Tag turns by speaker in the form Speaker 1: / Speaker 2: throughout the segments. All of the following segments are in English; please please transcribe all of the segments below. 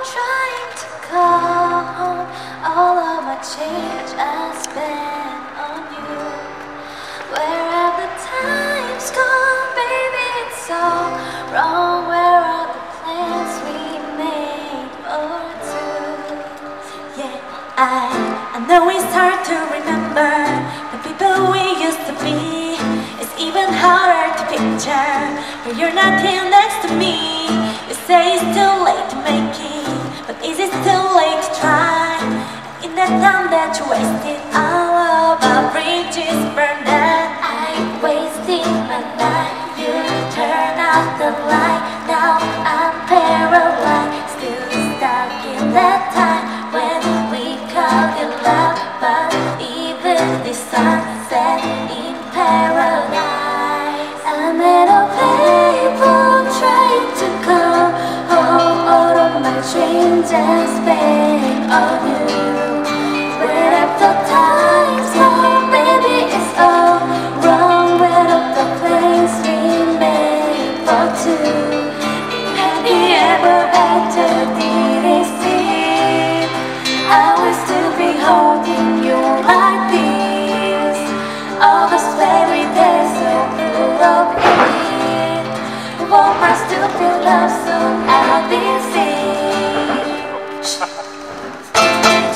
Speaker 1: trying to call home. All of my change I spent on you. Where have the times gone, baby? It's all wrong. Where are the plans we made for two? Yeah, I know it's hard to remember the people we used to be. It's even harder to picture, but you're not here next to me. You say it's too late to make it, but is it too late to try? In that time that you wasted, all of our bridges burned out. I wasted my night, you turn out the light. Now I'm paralyzed, still stuck in that time when we called it love. But even the sunset in paradise, I'm at a payphone trying to call home. All of my dreams I spent on you. Where have the times gone, baby? It's all wrong. Where have the plans we made for two? Have you ever acted deceived? I will still be holding you like this. All those fairy tales so full of it. Won't I still feel love soon? I'll be seen.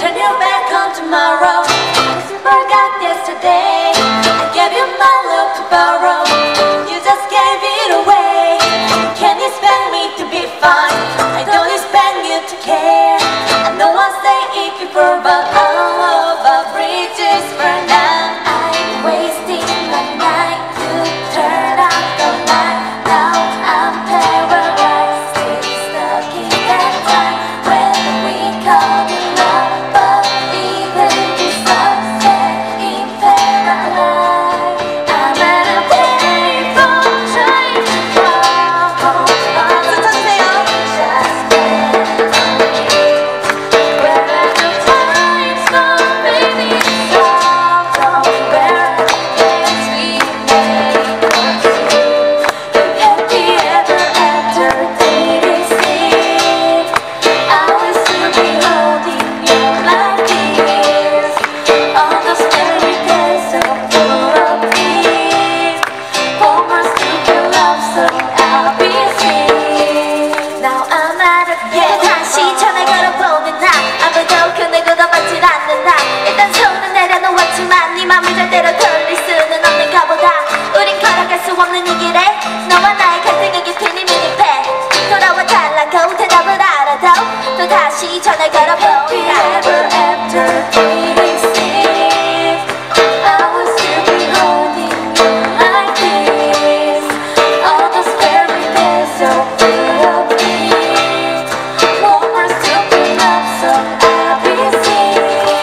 Speaker 1: Turn your back on tomorrow, 'cause you forgot yesterday. I gave you my love to borrow, you just gave it away. You can't expect me to be fine, I don't expect you to care. I know I say it before, but all of our bridges burned out. I'm wasting my night to turn out the light. Now I'm paralyzed, still stuck in that time when we called it love. But even the sunset in paradise, I'm at a payphone trying to call home. All of the things I spent on you. Where are the times gone, baby? It's all wrong. Where are the plans we made for two? Have you ever after dating sleep? I will still be holding you like this. All those fairy tales so full of peace. For my stupid love song, I'll be free. Now I'm out of here. 다시 전화 걸어보는 나, 아무도 그네고도 받질 않는 나. 일단 손은 내려놓았지만 네 맘을 절대로 돌릴 수는 없는가 보다. 우린 걸어갈 수 없는 이 길에 너와 나의 갈등이 깊은 이 미니패. 돌아와 달라고 대답을 알아도 또 다시 전화 걸어본다. Ever after dating sleep, I will still be holding you like this. All those fairy tales so full of peace. One more stupid love song I'll be singing.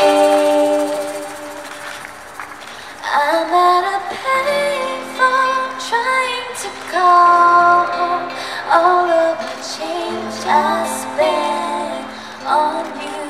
Speaker 1: I'm at a payphone trying to call home. All of the change I spent on you.